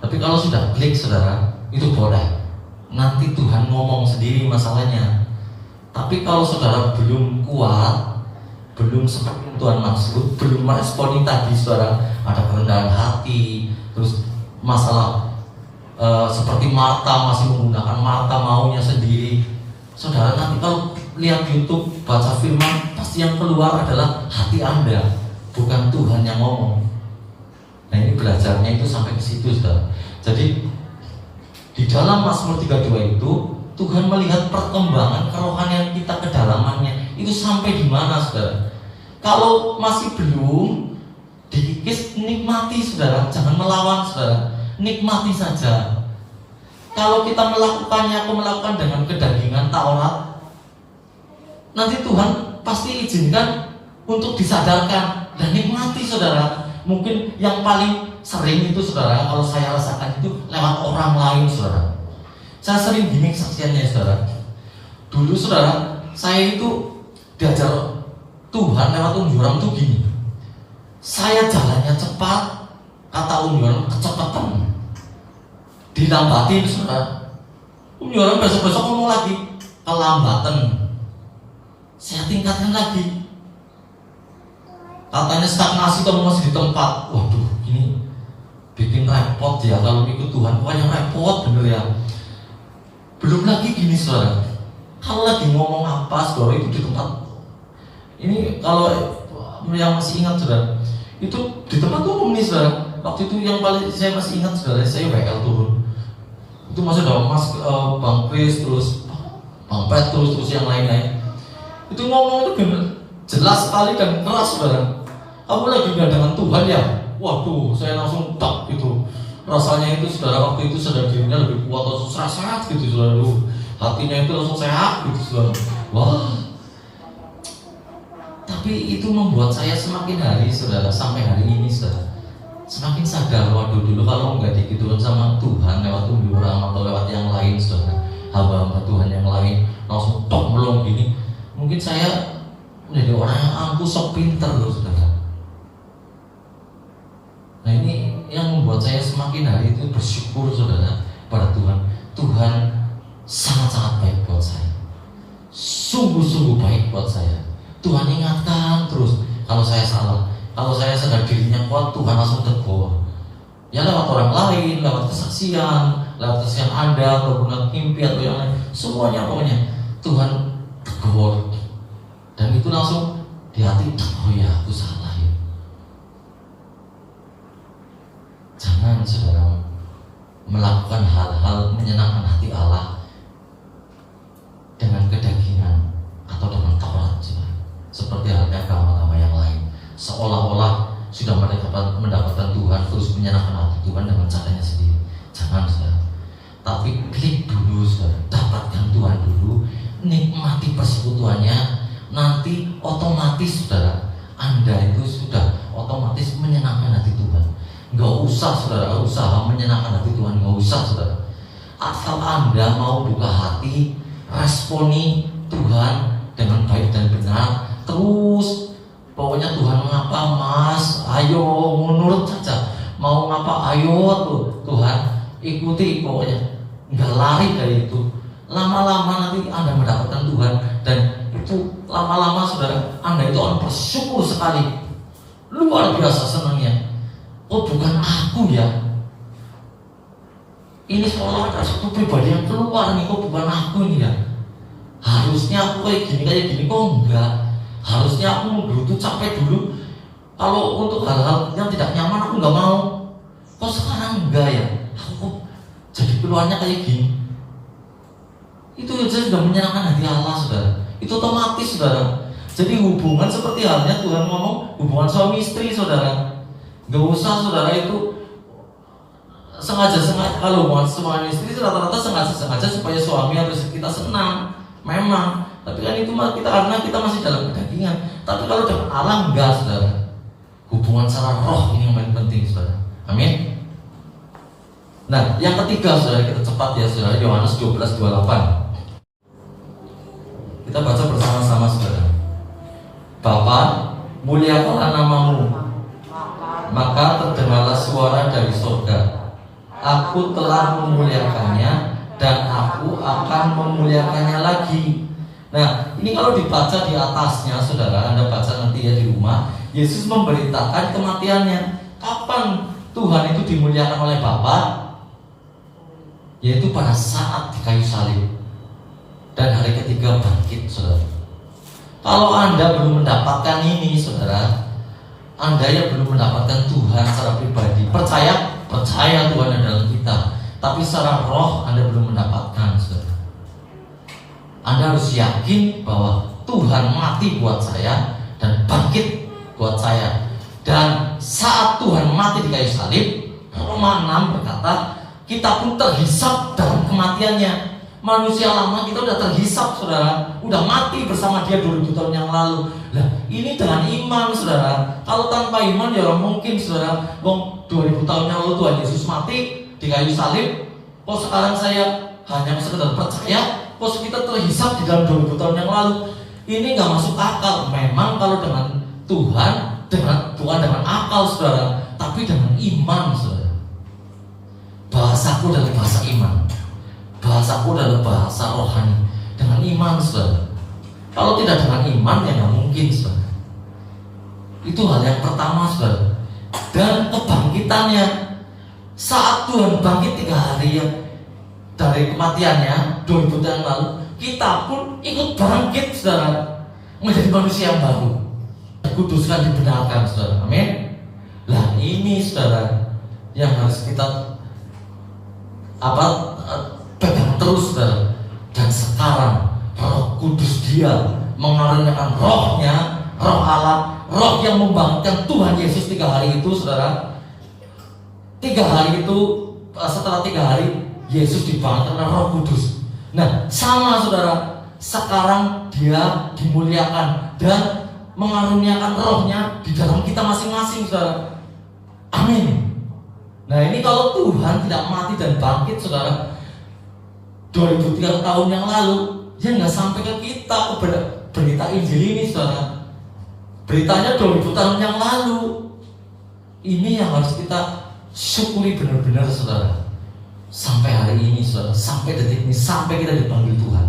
Tapi kalau sudah klik saudara, itu boleh. Nanti Tuhan ngomong sendiri masalahnya. Tapi kalau saudara belum kuat, belum seperti Tuhan maksud, belum meresponi tadi saudara, ada kerendahan hati, terus masalah seperti Marta masih menggunakan Marta maunya sendiri. Saudara nanti kalau lihat YouTube, baca firman, pasti yang keluar adalah hati Anda, bukan Tuhan yang ngomong. Nah ini belajarnya itu sampai ke situ saudara. Jadi di dalam Mazmur 32 itu Tuhan melihat perkembangan kerohanian kita, kedalamannya itu sampai di mana saudara. Kalau masih belum dikikis, nikmati saudara, jangan melawan saudara, nikmati saja. Kalau kita melakukannya, aku melakukan dengan kedagingan Taurat, nanti Tuhan pasti izinkan untuk disadarkan dan nikmati saudara. Mungkin yang paling sering itu saudara, kalau saya rasakan itu lewat orang lain saudara. Saya sering gini kesaksiannya saudara. Dulu saudara, saya itu diajar Tuhan lewat Om Yoram tuh gini. Saya jalannya cepat, kata Om Yoram kecepatan, dilambatin saudara. Om Yoram besok-besok ngomong lagi kelambatan, saya tingkatkan lagi. Katanya stagnasi, kamu masih di tempat. Waduh, ini bikin repot ya kalau ikut Tuhan. Pokoknya repot bener ya. Belum lagi gini saudara, kalau lagi ngomong apa saudara itu di tempat. Ini kalau yang masih ingat saudara, itu di tempat umum nih saudara. Waktu itu yang paling saya masih ingat saudara, saya WL turun. Itu masih ada Mas Bang Kris, terus Bang Petrus, terus yang lain-lain. Itu ngomong itu bener, jelas sekali dan keras saudara. Kamu lagi nggak dengan Tuhan ya? Waduh, saya langsung tak gitu. Rasanya itu saudara, waktu itu sadar dirinya lebih kuat, langsung sehat gitu saudara. Hatinya itu langsung sehat gitu saudara. Wah. Tapi itu membuat saya semakin hari saudara, sampai hari ini saudara, semakin sadar. Waduh, dulu kalau nggak digituin sama Tuhan lewat orang atau lewat yang lain saudara, hamba-hamba Tuhan yang lain langsung tok melong gini, mungkin saya menjadi orang yang angkuh sok pinter loh saudara. Nah ini yang membuat saya semakin hari itu bersyukur saudara pada Tuhan. Tuhan sangat-sangat baik buat saya, sungguh-sungguh baik buat saya. Tuhan ingatkan terus kalau saya salah, kalau saya sadar dirinya kuat, Tuhan langsung tegur. Ya lewat orang lain, lewat kesaksian Anda, ataupun lewat mimpi atau yang lain, semuanya pokoknya Tuhan tegur. Dan itu langsung di hati, oh ya aku salah ya. Jangan saudara melakukan hal-hal menyenangkan hati Allah dengan kedagingan atau dengan Taurat saudara. Seperti halnya agama-agama yang lain, seolah-olah sudah mendapatkan Tuhan, terus menyenangkan hati Tuhan dengan caranya sendiri. Jangan saudara. Tapi klik dulu saudara, dapatkan Tuhan dulu, nikmati persekutuannya. Nanti otomatis saudara, Anda itu sudah otomatis menyenangkan hati Tuhan. Gak usah saudara usaha menyenangkan hati Tuhan, gak usah saudara. Asal Anda mau buka hati, responi Tuhan dengan baik dan benar. Terus pokoknya Tuhan ngapa mas, ayo menurut saja. Mau ngapa ayo tuh Tuhan ikuti, pokoknya nggak lari dari itu. Lama-lama nanti Anda mendapatkan Tuhan, dan itu lama-lama saudara Anda itu akan bersyukur sekali, luar biasa senangnya. Oh bukan aku ya, ini seolah ada satu pribadi yang keluar nih, kok bukan aku ini ya. Harusnya aku kayak gini kok enggak. Harusnya aku dulu tuh capek dulu Kalau untuk hal-hal yang tidak nyaman aku nggak mau. Kok sekarang enggak ya? Aku kok jadi keluarnya kayak gini. Itu saja sudah menyenangkan hati Allah, saudara. Itu otomatis, saudara. Jadi hubungan seperti halnya Tuhan ngomong hubungan suami istri, saudara. Gak usah, saudara, itu sengaja kalau hubungan suami istri rata-rata sengaja supaya suami atau istri kita senang. Memang, tapi kan itu kita karena kita masih dalam kedagingan. Tapi kalau dengan Allah enggak, saudara. Hubungan secara roh ini yang paling penting, saudara. Amin. Nah, yang ketiga, saudara, kita cepat ya, saudara. Yohanes 12:28. Kita baca bersama-sama, saudara. Bapa, muliakanlah namamu. Maka terdengarlah suara dari surga. Aku telah memuliakannya dan aku akan memuliakannya lagi. Nah, ini kalau dibaca di atasnya, saudara, Anda baca nanti ya di rumah. Yesus memberitakan kematiannya. Kapan Tuhan itu dimuliakan oleh Bapa? Yaitu pada saat di kayu salib dan hari ketiga bangkit, saudara. Kalau Anda belum mendapatkan ini, saudara, Anda yang belum mendapatkan Tuhan secara pribadi, percaya Tuhan ada dalam kita, tapi secara roh Anda belum mendapatkan, saudara. Anda harus yakin bahwa Tuhan mati buat saya dan bangkit buat saya. Dan saat Tuhan mati di kayu salib, Roma 6 berkata, kita pun terhisap dalam kematiannya. Manusia lama kita udah terhisap, saudara, udah mati bersama dia 2000 tahun yang lalu. Nah, ini dengan iman, saudara. Kalau tanpa iman ya mungkin, saudara, 2000 tahun yang lalu Tuhan Yesus mati di kayu salib. Kok sekarang saya hanya sekedar percaya? Kok kita terhisap di dalam 2000 tahun yang lalu? Ini nggak masuk akal. Memang kalau dengan Tuhan, bukan dengan akal, saudara, tapi dengan iman, saudara. Bahasaku adalah bahasa iman. Bahasaku adalah bahasa rohani. Dengan iman, saudara. Kalau tidak dengan iman ya nggak mungkin, saudara. Itu hal yang pertama, saudara. Dan kebangkitannya, saat Tuhan bangkit 3 hari ya, dari kematiannya 2000 tahun yang lalu, kita pun ikut bangkit, saudara, menjadi manusia yang baru, dikuduskan, dibenarkan, saudara. Amin. Lah ini, saudara, yang harus kita pegang terus, saudara. Dan sekarang Roh Kudus dia mengaruniakan rohnya, roh Allah, roh yang membangkitkan Tuhan Yesus 3 hari itu, saudara. 3 hari itu, setelah 3 hari Yesus dibangkitkan oleh Roh Kudus. Nah, sama, saudara. Sekarang dia dimuliakan dan mengaruniakan rohnya di dalam kita masing-masing, saudara. Amin. Nah, ini kalau Tuhan tidak mati dan bangkit, saudara, 2003 tahun yang lalu, dia nggak sampai ke kita, ke berita Injil ini, saudara. Beritanya 2000 tahun yang lalu. Ini yang harus kita syukuri benar-benar, saudara. Sampai hari ini, saudara, sampai detik ini, sampai kita dipanggil Tuhan.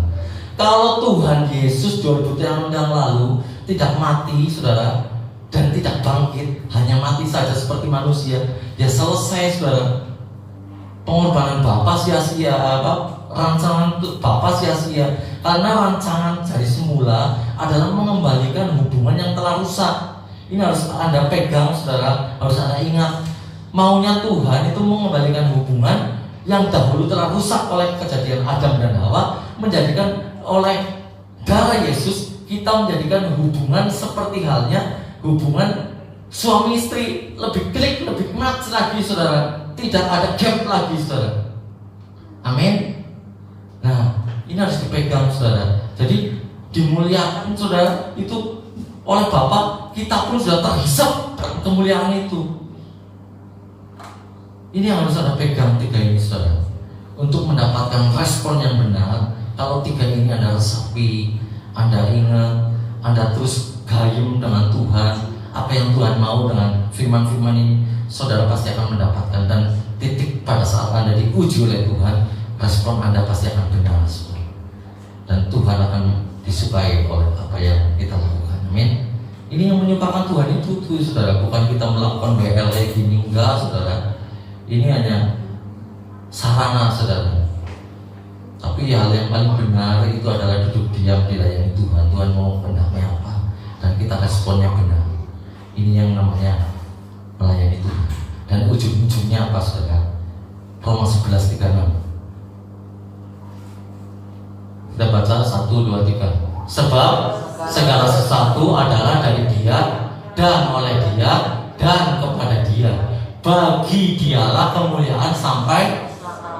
Kalau Tuhan Yesus 2000 tahun yang lalu tidak mati, saudara, dan tidak bangkit, hanya mati saja seperti manusia, ya selesai, saudara. Pengorbanan Bapa sia-sia, rancangan Bapa sia-sia. Karena rancangan dari semula adalah mengembalikan hubungan yang telah rusak. Ini harus Anda pegang, saudara, harus Anda ingat. Maunya Tuhan itu mengembalikan hubungan yang dahulu telah rusak oleh kejadian Adam dan Hawa, menjadikan oleh darah Yesus kita menjadikan hubungan seperti halnya hubungan suami istri, lebih klik, lebih match lagi, saudara. Tidak ada gap lagi, saudara. Amin. Nah, ini harus dipegang, saudara. Jadi dimuliakan, saudara, itu oleh Bapa, kita pun sudah terhisap kemuliaan itu. Ini yang harus Anda pegang 3 ini, saudara, untuk mendapatkan respon yang benar. Kalau 3 ini Anda resapi, Anda ingat, Anda terus gayung dengan Tuhan, apa yang Tuhan mau dengan firman-firman ini, saudara pasti akan mendapatkan. Dan titik pada saat Anda diuji oleh Tuhan, respon Anda pasti akan benar, saudara. Dan Tuhan akan disukai oleh apa yang kita lakukan. Amin. Ini yang menyukakan Tuhan itu tuh, saudara, bukan kita melakukan BLE gini, enggak, saudara. Ini hanya sarana, saudara. Tapi hal yang paling benar itu adalah duduk diam dilayani Tuhan. Tuhan mau kehendaknya apa, dan kita responnya benar. Ini yang namanya melayani Tuhan. Dan ujung-ujungnya apa saudara? Roma 11:36. Kita baca 1, 2, 3. Sebab segala sesuatu adalah dari Dia dan oleh Dia dan kepada Dia. Bagi Dialah kemuliaan sampai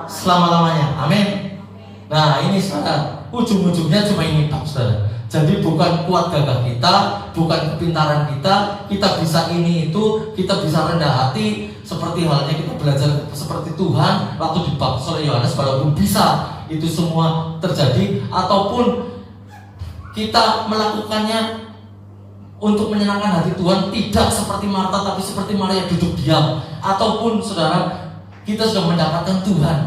selama-lamanya. Amin. Nah ini saudara, ujung-ujungnya cuma ini Pak saudara. Jadi bukan kuat gagah kita, bukan kepintaran kita, kita bisa ini itu, kita bisa rendah hati, seperti halnya kita belajar seperti Tuhan waktu dibaptis oleh Yohanes, walaupun bisa itu semua terjadi, ataupun kita melakukannya untuk menyenangkan hati Tuhan, tidak seperti Marta tapi seperti Maria duduk diam, ataupun saudara kita sudah mendapatkan Tuhan.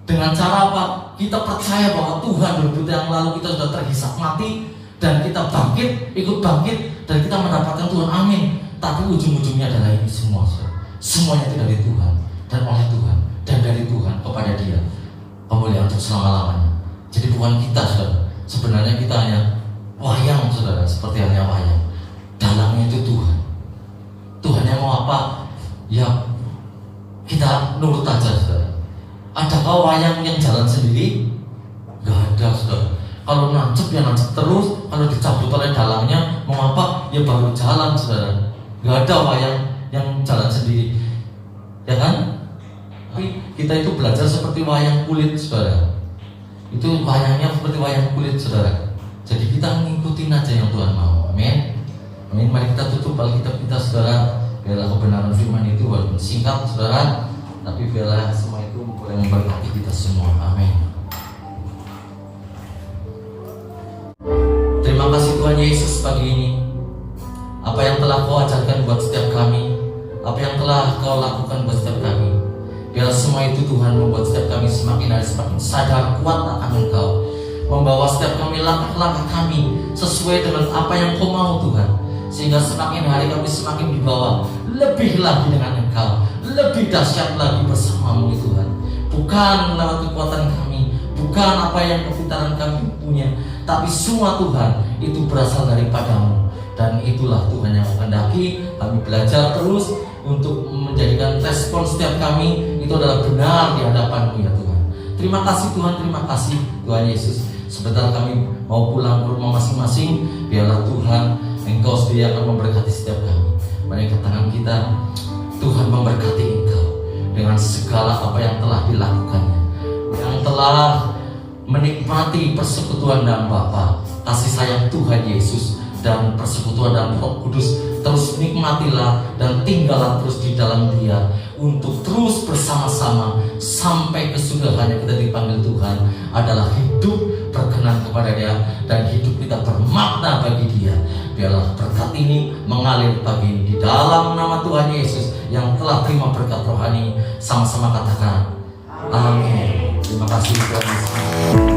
Dengan cara apa? Kita percaya bahwa Tuhan 2000 tahun yang lalu kita sudah terhisap mati dan kita bangkit, ikut bangkit dan kita mendapatkan Tuhan. Amin. Tapi ujung-ujungnya adalah ini semua. Semuanya itu dari Tuhan dan oleh Tuhan dan dari Tuhan kepada Dia. Kemuliaan untuk selama-lamanya. Jadi bukan kita saudara. Sebenarnya kita hanya wayang saudara, seperti hanya wayang. Dalamnya itu Tuhan. Tuhan yang mau apa? Ya kita nurut aja saudara. Adakah wayang yang jalan sendiri? Gak ada saudara. Kalau nancep ya nancep terus. Kalau dicabut oleh dalangnya mau apa? Ya baru jalan saudara. Gak ada wayang yang jalan sendiri, ya kan? Tapi kita itu belajar seperti wayang kulit saudara. Itu wayangnya seperti wayang kulit saudara. Jadi kita ngikutin aja yang Tuhan mau. Amin. Amin. Mari kita tutup Alkitab kita saudara. Biarlah kebenaran firman itu walaupun singkat saudara, tapi biarlah semua itu boleh memberkati kita semua. Amin. Terima kasih Tuhan Yesus pagi ini. Apa yang telah Kau ajarkan buat setiap kami, apa yang telah Kau lakukan buat setiap kami, biarlah semua itu Tuhan membuat setiap kami semakin hari semakin sadar kuat akan Engkau, membawa setiap kami langkah-langkah kami sesuai dengan apa yang Kau mau Tuhan, sehingga semakin hari kami semakin dibawa lebih lagi dengan Engkau, lebih dahsyat lagi bersamamu Tuhan. Bukan lewat kekuatan kami, bukan apa yang kepintaran kami punya, tapi semua Tuhan itu berasal daripadamu. Dan itulah Tuhan yang menghendaki kami belajar terus untuk menjadikan respon setiap kami itu adalah benar di hadapan-Mu ya Tuhan. Terima kasih Tuhan, terima kasih Tuhan Yesus. Sebentar kami mau pulang ke rumah masing-masing, biarlah Tuhan Engkau sendiri akan memberkati setiap kami. Mari ke tangan kita, Tuhan memberkati Engkau dengan segala apa yang telah dilakukannya, yang telah menikmati persekutuan dan Bapa, kasih sayang Tuhan Yesus dan persekutuan dan Roh Kudus. Terus nikmatilah dan tinggallah terus di dalam Dia untuk terus bersama-sama sampai kesudahan yang kita dipanggil Tuhan adalah hidup berkenan kepada Dia dan hidup kita bermakna bagi Dia. Biarlah berkat ini mengalir pagi ini di dalam nama Tuhan Yesus yang telah terima berkat rohani. Sama-sama katakan amin. Terima kasih Tuhan Yesus.